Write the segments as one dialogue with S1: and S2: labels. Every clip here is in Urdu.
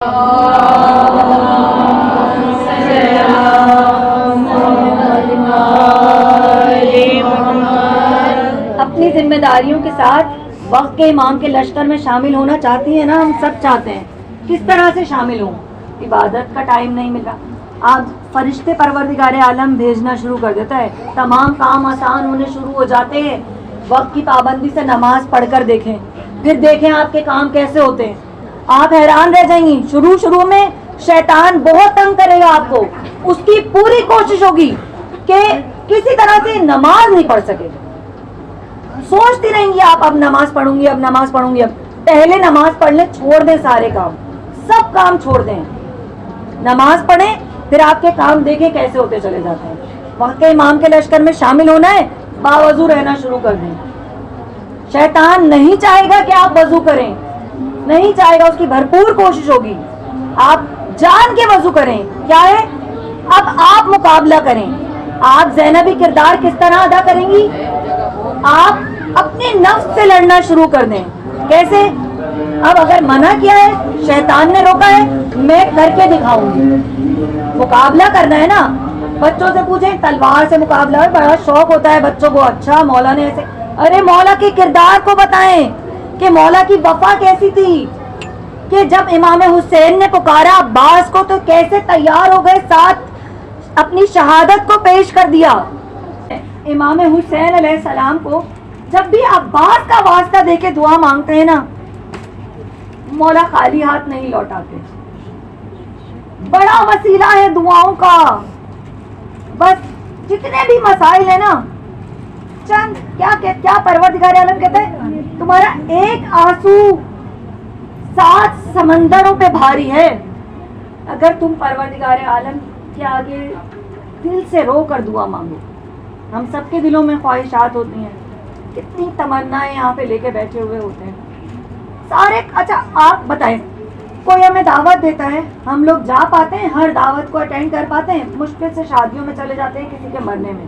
S1: اپنی ذمہ داریوں کے ساتھ وقت کے امام کے لشکر میں شامل ہونا چاہتی ہیں نا؟ ہم سب چاہتے ہیں. کس طرح سے شامل ہوں؟ عبادت کا ٹائم نہیں ملا. آج فرشتے پروردگار عالم بھیجنا شروع کر دیتا ہے، تمام کام آسان ہونے شروع ہو جاتے ہیں. وقت کی پابندی سے نماز پڑھ کر دیکھیں، پھر دیکھیں آپ کے کام کیسے ہوتے ہیں. آپ حیران رہ جائیں گی. شروع میں شیطان بہت تنگ کرے گا آپ کو. اس کی پوری کوشش ہوگی کہ کسی طرح سے نماز نہیں پڑھ سکے. سوچتی رہیں گی آپ، اب نماز پڑھوں گی، اب نماز پڑھوں گی. اب پہلے نماز پڑھ لیں، چھوڑ دیں سارے کام، سب کام چھوڑ دیں، نماز پڑھیں، پھر آپ کے کام دیکھیں کیسے ہوتے چلے جاتے ہیں. وقت امام کے لشکر میں شامل ہونا ہے، باوضو رہنا شروع کر دیں. شیطان نہیں چاہے گا کہ آپ وضو کریں، نہیں چاہے گا. اس کی بھرپور کوشش ہوگی آپ جان کے وضو کریں. کیا ہے؟ اب آپ مقابلہ کریں. آپ زینبی کردار کس طرح ادا کریں گی؟ آپ اپنے نفس سے لڑنا شروع کر دیں. کیسے؟ اب اگر منع کیا ہے، شیطان نے روکا ہے، میں کر کے دکھاؤں گی. مقابلہ کرنا ہے نا. بچوں سے پوچھیں، تلوار سے مقابلہ ہے، بڑا شوق ہوتا ہے بچوں کو. اچھا مولا نے ایسے، ارے مولا کے کردار کو بتائیں کہ مولا کی وفا کیسی تھی، کہ جب امام حسین نے پکارا عباس کو تو کیسے تیار ہو گئے، ساتھ اپنی شہادت کو پیش کر دیا. امام حسین علیہ السلام کو جب بھی عباس کا واسطہ دے کے دعا مانگتے ہیں نا، مولا خالی ہاتھ نہیں لوٹاتے. بڑا وسیلہ ہے دعاؤں کا. بس جتنے بھی مسائل ہیں نا، چند کیا پروردگار عالم کہتا ہے، تمہارا ایک آنسو 7 سمندروں پہ بھاری ہے. اگر تم پروردگار عالم کے آگے دل سے رو کر دعا مانگو. ہم سب کے دلوں میں خواہشات ہوتی ہیں، کتنی تمنائیں یہاں پہ لے کے بیٹھے ہوئے ہوتے ہیں سارے. اچھا آپ بتائیں، کوئی ہمیں دعوت دیتا ہے، ہم لوگ جا پاتے ہیں؟ ہر دعوت کو اٹینڈ کر پاتے ہیں؟ مشکل سے شادیوں میں چلے جاتے ہیں کسی کے مرنے میں.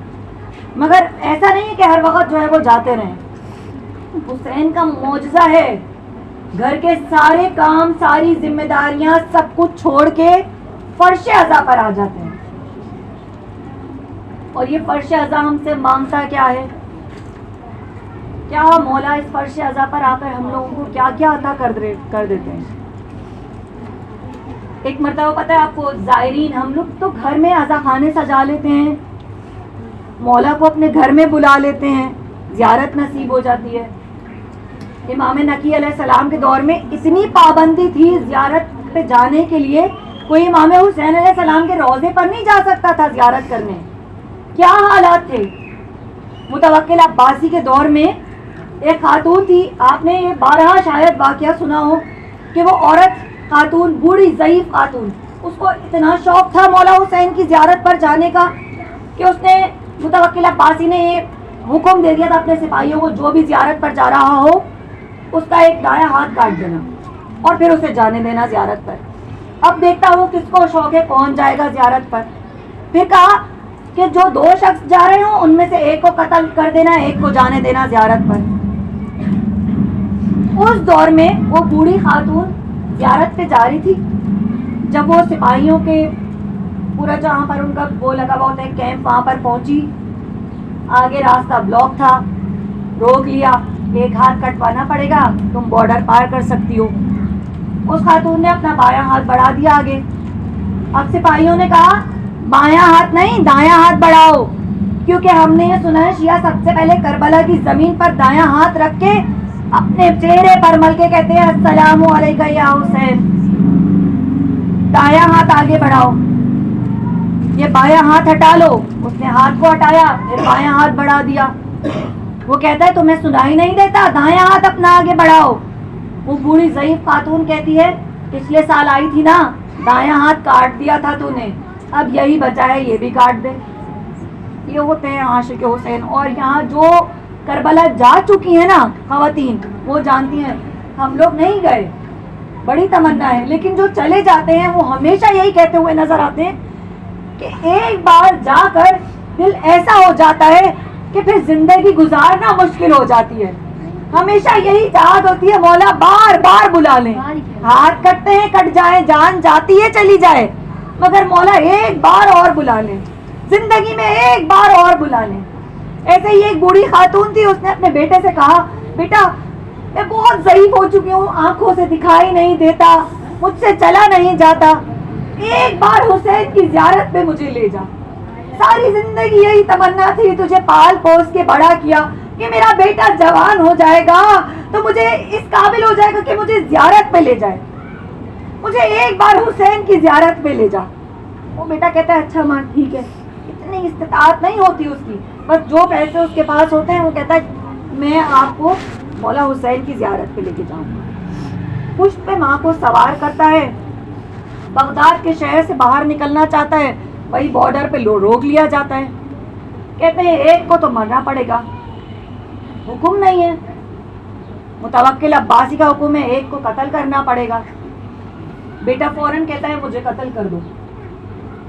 S1: مگر ایسا نہیں ہے کہ ہر وقت جو ہے وہ جاتے رہیں. حسین کا معجزہ ہے، گھر کے سارے کام، ساری ذمہ داریاں، سب کچھ چھوڑ کے فرش عزا پر آ جاتے ہیں. اور یہ فرش عزا ہم سے مانگتا کیا ہے؟ کیا مولا اس فرش عزا پر آ کر ہم لوگوں کو کیا کیا عطا کر دیتے ہیں. ایک مرتبہ پتہ ہے آپ کو، زائرین، ہم لوگ تو گھر میں عزا خانے سجا لیتے ہیں، مولا کو اپنے گھر میں بلا لیتے ہیں، زیارت نصیب ہو جاتی ہے. امام نقی علیہ السلام کے دور میں اتنی پابندی تھی زیارت پہ جانے کے لیے، کوئی امام حسین علیہ السلام کے روضے پر نہیں جا سکتا تھا زیارت کرنے. کیا حالات تھے. متوکل عباسی کے دور میں ایک خاتون تھی، آپ نے یہ بارہا شاید واقعہ سنا ہو، کہ وہ عورت خاتون، بوڑھی ضعیف خاتون، اس کو اتنا شوق تھا مولا حسین کی زیارت پر جانے کا کہ اس نے، متوکل عباسی نے یہ حکم دے دیا تھا اپنے سپاہیوں کو، جو بھی زیارت پر جا رہا ہو اس کا ایک دایاں ہاتھ کاٹ دینا اور پھر اسے جانے دینا زیارت پر. اب دیکھتا ہوں کس کو شوق ہے کون جائے گا زیارت پر. پھر کہا کہ جو 2 شخص جا رہے ہوں ان میں سے ایک کو قتل کر دینا، ایک کو جانے دینا زیارت پر. اس دور میں وہ بوڑھی خاتون زیارت پہ جا رہی تھی. جب وہ سپاہیوں کے پورا جہاں پر ان کا وہ لگا ہوا ہوتا ہے کیمپ، وہاں پر پہنچی، آگے راستہ بلاک تھا، روک لیا، ایک ہاتھ کٹوانا پڑے گا، تم بارڈر پار کر سکتی ہو. اس خاتون نے اپنا بایاں ہاتھ بڑھا دیا آگے. اب سپاہیوں نے کہا بایاں ہاتھ نہیں، دایاں ہاتھ بڑھاؤ، کیونکہ ہم نے یہ سنا ہے شیعہ سب سے پہلے کربلا کی زمین پر دایاں ہاتھ رکھ کے اپنے چہرے پر مل کے کہتے ہیں السلام علیکہ یا حسین. دایاں ہاتھ آگے بڑھاؤ، یہ بایاں ہاتھ ہٹا لو. اس نے ہاتھ کو ہٹایا، پھر بایاں ہاتھ بڑھا دیا. وہ کہتا ہے تمہیں سنائی نہیں دیتا، دایاں ہاتھ اپنا آگے بڑھاؤ. وہ بوڑھی ضعیف خاتون کہتی ہے پچھلے سال آئی تھی نا، دایاں ہاتھ کاٹ دیا تھا تو نے، اب یہی بچا ہے یہ بھی کاٹ دے. یہ ہوتے ہیں عاشق حسین. اور یہاں جو کربلا جا چکی ہیں نا خواتین، وہ جانتی ہیں ہم لوگ نہیں گئے، بڑی تمنا ہے، لیکن جو چلے جاتے ہیں وہ ہمیشہ یہی کہتے ہوئے نظر آتے ہیں کہ ایک بار جا کر دل ایسا ہو جاتا ہے کہ پھر زندگی گزارنا مشکل ہو جاتی ہے. ہمیشہ یہی چاہت ہوتی ہے مولا بار بار بلا لیں. ہاتھ کٹتے ہیں کٹ جائیں, جان جاتی ہے چلی جائے, مگر مولا ایک بار اور بلا لیں, زندگی میں ایک بار اور بلا لیں. ایسے ہی ایک بوڑھی خاتون تھی, اس نے اپنے بیٹے سے کہا, بیٹا میں بہت ضعیف ہو چکی ہوں, آنکھوں سے دکھائی نہیں دیتا, مجھ سے چلا نہیں جاتا, ایک بار حسین کی زیارت پہ مجھے لے جا. ساری زندگی یہی تمنا تھی, تجھے پال پوس کے بڑا کیا کہ میرا بیٹا جوان ہو جائے گا تو مجھے اس قابل ہو جائے گا کہ مجھے زیارت پہ لے جائے, مجھے ایک بار حسین کی زیارت پہ لے جا. وہ بیٹا کہتا ہے اچھا ماں ٹھیک ہے. اتنی استطاعت نہیں ہوتی اس کی, بس جو پیسے اس کے پاس ہوتے ہیں وہ کہتا ہے میں آپ کو مولا حسین کی زیارت پہ لے کے جاؤں گا. پشت پہ ماں کو سوار کرتا ہے, بغداد کے شہر سے باہر نکلنا چاہتا ہے, وہی بارڈر پہ روک لیا جاتا ہے. کہتے ہیں ایک کو تو مرنا پڑے گا, حکم نہیں ہے, متوکل عباسی کا حکم ہے, ایک کو قتل کرنا پڑے گا. بیٹا فوراً کہتا ہے مجھے قتل کر دو,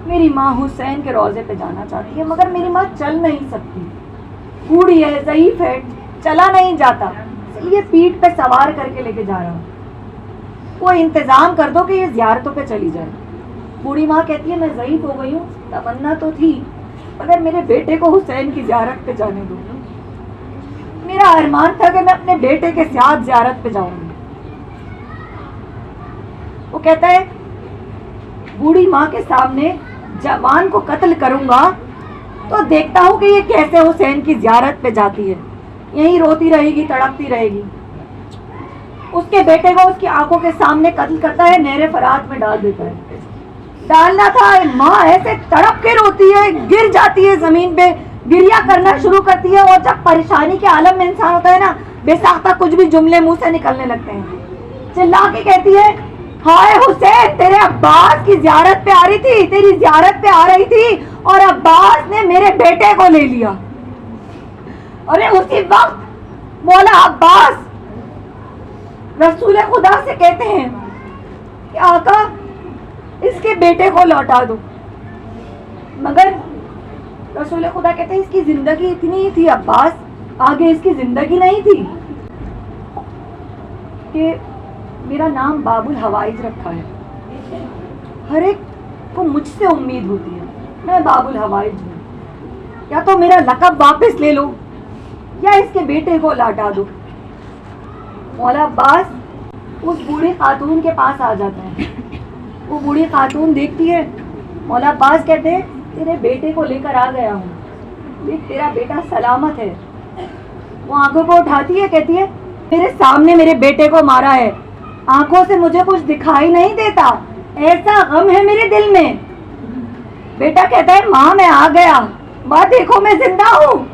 S1: میری ماں حسین کے روضے پہ جانا چاہتی ہے, مگر میری ماں چل نہیں سکتی, بوڑھی ہے, ضعیف ہے, چلا نہیں جاتا, اس لیے پیٹھ پہ سوار کر کے لے کے جا رہا ہوں. کوئی انتظام کر دو کہ یہ زیارتوں پہ چلی جائے. بوڑھی ماں کہتی ہے میں ضعیف ہو گئی ہوں, تمنا تو تھی مگر میرے بیٹے کو حسین کی زیارت پہ جانے دو. میرا ارمان تھا کہ میں اپنے بیٹے کے ساتھ زیارت پہ جاؤں گی. وہ کہتا ہے بوڑھی ماں کے سامنے جوان کو قتل کروں گا تو دیکھتا ہوں کہ یہ کیسے حسین کی زیارت پہ جاتی ہے, یہیں روتی رہے گی, تڑپتی رہے گی. اس کے بیٹے کو اس کی آنکھوں کے سامنے قتل کرتا ہے, نہر فرات میں ڈال دیتا ہے. ڈالنا تھا, ماں ایسے تڑپ کے روتی ہے, گر جاتی ہے زمین پہ, گریا کرنا شروع کرتی ہے. اور جب پریشانی کے عالم میں انسان ہوتا ہے نا, بے ساختہ کچھ بھی جملے منہ سے نکلنے لگتے ہیں. چلا کے کہتی ہے ہائے حسین, تیرے عباس کی زیارت پہ آ رہی تھی, تیری زیارت پہ آ رہی تھی اور عباس نے میرے بیٹے کو لے لیا. ارے اسی وقت مولا عباس رسول خدا سے کہتے ہیں کہ آقا اس کے بیٹے کو لوٹا دو, مگر رسول خدا کہتے ہیں اس کی زندگی اتنی ہی تھی عباس, آگے اس کی زندگی نہیں تھی. کہ میرا نام باب الحوائج رکھا ہے, ہر ایک کو مجھ سے امید ہوتی ہے, میں باب الحوائج ہوں, یا تو میرا لقب واپس لے لو یا اس کے بیٹے کو لوٹا دو. مولا عباس اس بوڑھی خاتون کے پاس آ جاتا ہے. وہ بوڑھی خاتون دیکھتی ہے, مولا عباس کہتے ہیں تیرے بیٹے کو لے کر آ گیا ہوں, دیکھ تیرا بیٹا سلامت ہے. وہ آنکھوں کو اٹھاتی ہے, کہتی ہے میرے سامنے میرے بیٹے کو مارا ہے, آنکھوں سے مجھے کچھ دکھائی نہیں دیتا, ایسا غم ہے میرے دل میں. بیٹا کہتا ہے ماں میں آ گیا, ماں دیکھو میں زندہ ہوں.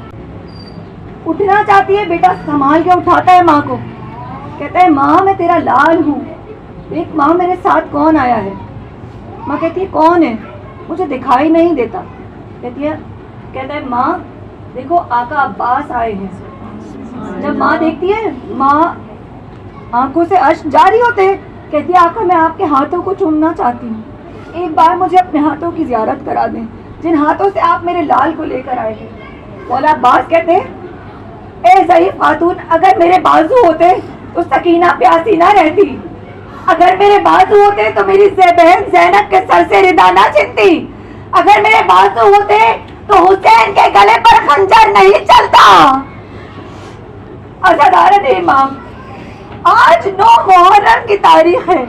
S1: اٹھنا چاہتی ہے, بیٹا سنبھال کے اٹھاتا ہے ماں کو, کہتا ہے ماں میں تیرا لال ہوں, دیکھ ماں میرے ساتھ کون آیا ہے. ماں کہتی ہے کون ہے, مجھے دکھائی نہیں دیتا. کہتا ہے ماں دیکھو آقا عباس آئے ہیں. جب ماں دیکھتی ہے, ماں آنکھوں سے اشک جاری ہوتے ہیں, کہتی ہے آقا میں آپ کے ہاتھوں کو چومنا چاہتی ہوں, ایک بار مجھے اپنے ہاتھوں کی زیارت کرا دیں جن ہاتھوں سے آپ میرے لال کو لے کر آئے ہیں. مولا عباس کہتے ہیں اے ضعیف خاتون, اگر میرے بازو ہوتے تو سکینہ پیاسی نہ رہتی, اگر میرے بازو ہوتے تو میری بہن زینب کے سر سے ردا نہ چھنتی, اگر میرے بازو ہوتے تو حسین کے گلے پر خنجر نہیں چلتا. عزاداران امام, آج 9 محرم کی تاریخ ہے.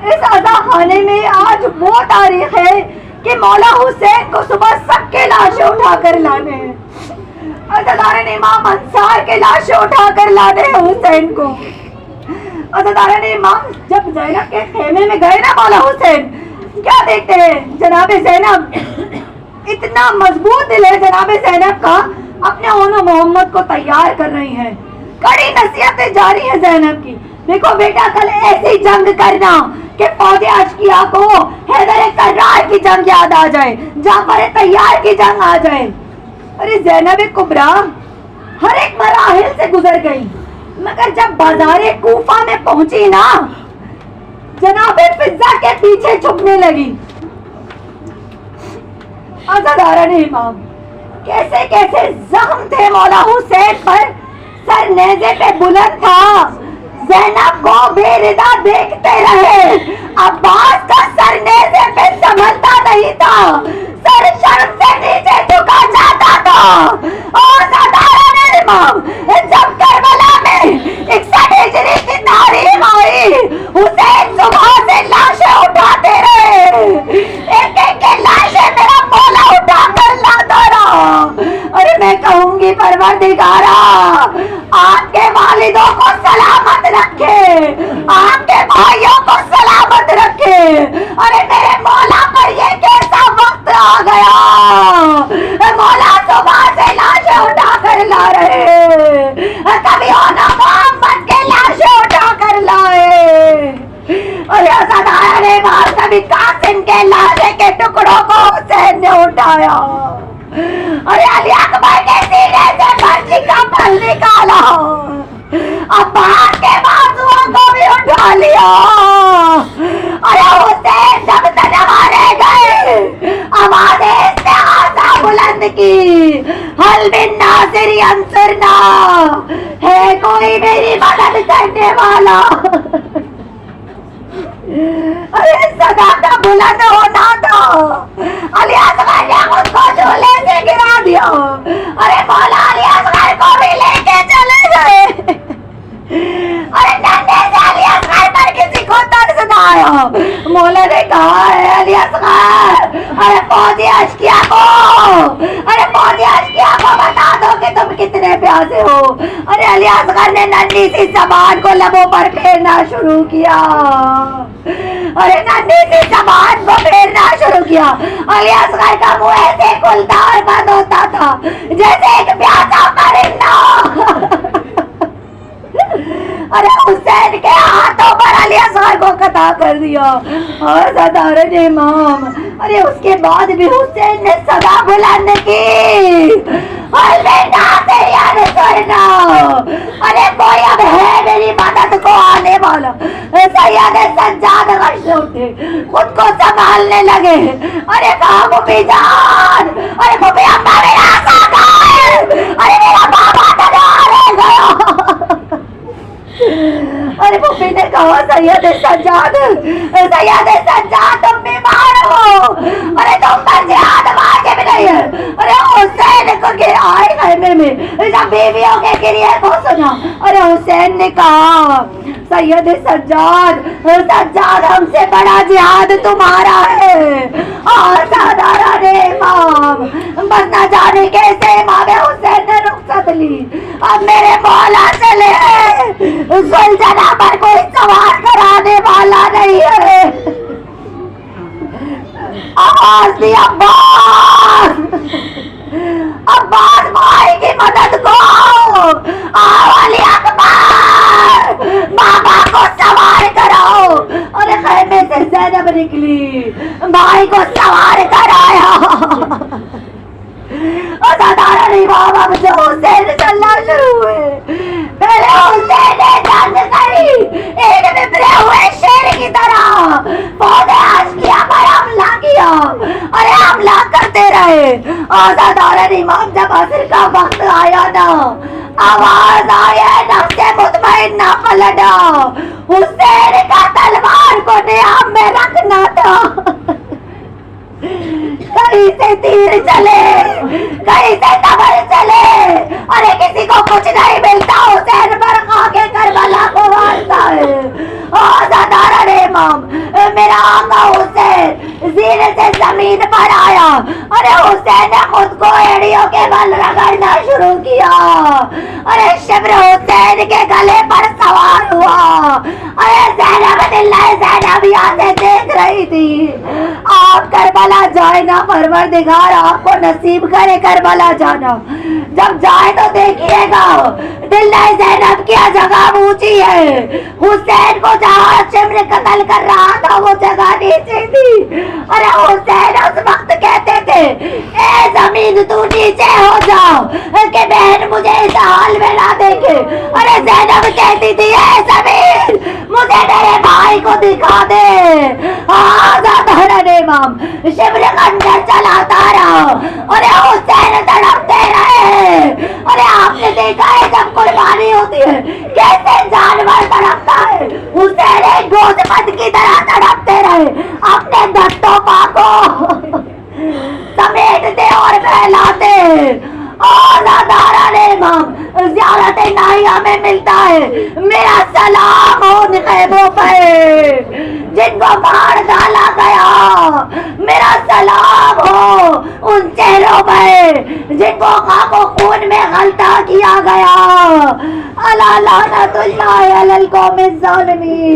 S1: اس عزا خانے میں آج وہ تاریخ ہے کہ مولا حسین کو صبح سب کے لاشیں اٹھا کر لانے ہیں. عزاداران امام, انصار کے لاشیں اٹھا کر لانے ہیں حسین کو. عزاداران امام, جب زینب کے خیمے میں گئے نا مولا حسین, کیا دیکھتے ہیں جناب زینب, اتنا مضبوط دل ہے جناب زینب کا, اپنے اونو محمد کو تیار کر رہی ہیں. کڑی نصیحتیں جاری ہیں زینب کی, دیکھو بیٹا کل ایسی جنگ کرنا کہ فوج اشقیاء کو حیدر کرار کی جنگ یاد آ جائے, جعفر طیار کی جنگ آ جائے. ارے زینب کبریٰ ہر ایک مراحل سے گزر گئی, مگر جب بازار کوفہ میں پہنچی نا, جناب فضہ کے پیچھے چھپنے لگی. عزاداران امام, کیسے کیسے زخم تھے مولا حسین پر, سر نیزے پہ بلند تھا, زینب کو بھی رضا دیکھتے رہے. عباس کا سر نیزے پہ سنبھلتا نہیں تھا, سر شرم سے نیچے جھکا جاتا تھا. اور سردار امام جب کربلا میں 61 ہجری کی تاریخ آئی, حسین صبح سے لاشیں اٹھاتے رہے, ایک ایک کے لاشیں میرا مولا اٹھا کر لاتا رہا. اور میں کہوں گی پروردگارا آپ کے والدوں کو سلامت رکھے, آپ کے بھائیوں کو سلامت رکھے. ارے میرے مولا پر یہ کیسا وقت آ گیا, مولا صبح سے لاشیں اٹھا کر لا رہے, کبھی ہونا محمد کے لاشیں اٹھا کر لائے, اور سردار نے بات کبھی قاسم کے لاشے کے ٹکڑوں کو حسین نے اٹھایا, اور علی اکبر کے سینے سے مرچی کا پھل نکالا, عباس کے بازوؤں کو بھی اٹھا لیا. ارے حسین جب تنہا رہ گئے, آوازیں استغاثہ بلند کی, حل من ناصر ینصرنا, ہے کوئی میری مدد کرنے والا. ارے صدا کا بلند ہونا تھا, علی اصغر نے خود کو جھولے سے گرا دیا. ارے مولا علی اصغر کو بھی لے کے چلے گئے. ارے ننھے سے علی اصغر پر کسی کو ترس نہ آیا. مولا نے کہا ہے علی اصغر, ارے فوجی اشقیا کو, ارے فوجی اشقیا کو بتا دو کہ تم کتنے پیاسے ہو. ارے علی اصغر نے ننھی سی زبان کو لبوں پر پھیرنا شروع کیا, ارے ننھی سی زبان کو پھیرنا شروع کیا. علی اصغر کا منہ ایسے گلدار بند ہوتا تھا جیسے ایک پیاسا پرندہ. ارے حسین کے ہاتھوں پر علی اصغر کو قطع کر دیا. اور سردار امام, ارے اس کے بعد بھی حسین نے صدا بلند کی, حل من ناصر ینصرنا, ارے کوئی اب ہے میری مدد کو آنے والا. سید سجاد غش سے اٹھے, خود کو سنبھالنے لگے. ارے کہا مفی جان, ارے مفی اماں میرا آقا کہاں ہے, ارے میرا بابا تنہا رہ گیا. ارے مفی نے کہا سید سجاد, سید سجاد تم بیمار ہو, ارے تم پر جہاد واجب نہیں ہے. ارے حسین کو آئے خیمے میں جب بیویوں کے گریے کو سنا, ارے حسین نے کہا سید سجاد, سجاد ہم سے بڑا جہاد تمہارا ہے. اور سردار امام, بس نہ جانے کیسے امام حسین نے رخصت لی. اب میرے مولا چلے, سلجھنا پر کوئی سوار کرانے والا نہیں ہے. آواز دی عباس, عباس بھائی کی مدد کو آؤ, علی اکبر بابا کو سوار کراؤ. اور خیمے سے زینب نکلی, بھائی کو سوار کرایا. اور سردار امام اب سے حسین چلنا شروع ہوئے. پہلے حسین نے جنگ کری ایک ببرے ہوئے شیر کی طرح, فوج اشقیا پر حملہ کیا, ارے حملہ کرتے رہے. اور سردار امام جب عصر کا وقت آیا نا, آواز آیا نفس مطمئنہ پلٹا, حسین کا تلوار کو نیام میں رکھنا تھا. کہیں سے تیر چلے, کہیں سے تبر چلے, ارے کسی کو کچھ نہیں ملتا, حسین پر خاکے کربلا کو مارتا ہے. سردار امام میرا آقا حسین زیر سے زمین پر آیا, ارے حسین نے خود کو ایڑیوں کے بل رگڑنا شروع کیا. ارے شبر حسین کے گلے پر سوار ہوا. ارے زینب دلہ زینبیہ سے دیکھ رہی تھی. آپ کربلا جائے نا پروردگار, آپ کو نصیب کرے کربلا جانا. جب جائے تو دیکھیے گا دلہ زینب کیا جگہ اونچی ہے, حسین کو جہاں شمر قتل کر رہا تھا وہ جگہ نیچے تھی. ارے حسین اس وقت کہتے تھے اے زمین تو نیچے ہو جا کہ بہن مجھے اس حال میں نہ دیکھے. ارے زینب کہتی تھی اے زمین مجھے میرے بھائی کو دکھا دے. امام شمر خنجر چلاتا رہا. ارے حسین تڑپتے رہے. ارے آپ نے دیکھا ہے جب قربانی ہوتی ہے کیسے جانور تڑپتا اپنے دستوں پاکوں سمیٹتے اور پھیلاتے. آزاداران امام زیارت نائیہ میں ملتا ہے. میرا سلام ہو ان خیموں پہ جن کو مار ڈالا گیا. میرا سلام ہو ان چہروں پہ جن کو خاک و خون میں غلطہ کیا گیا. الا لعنت اللہ علی القوم الظالمین.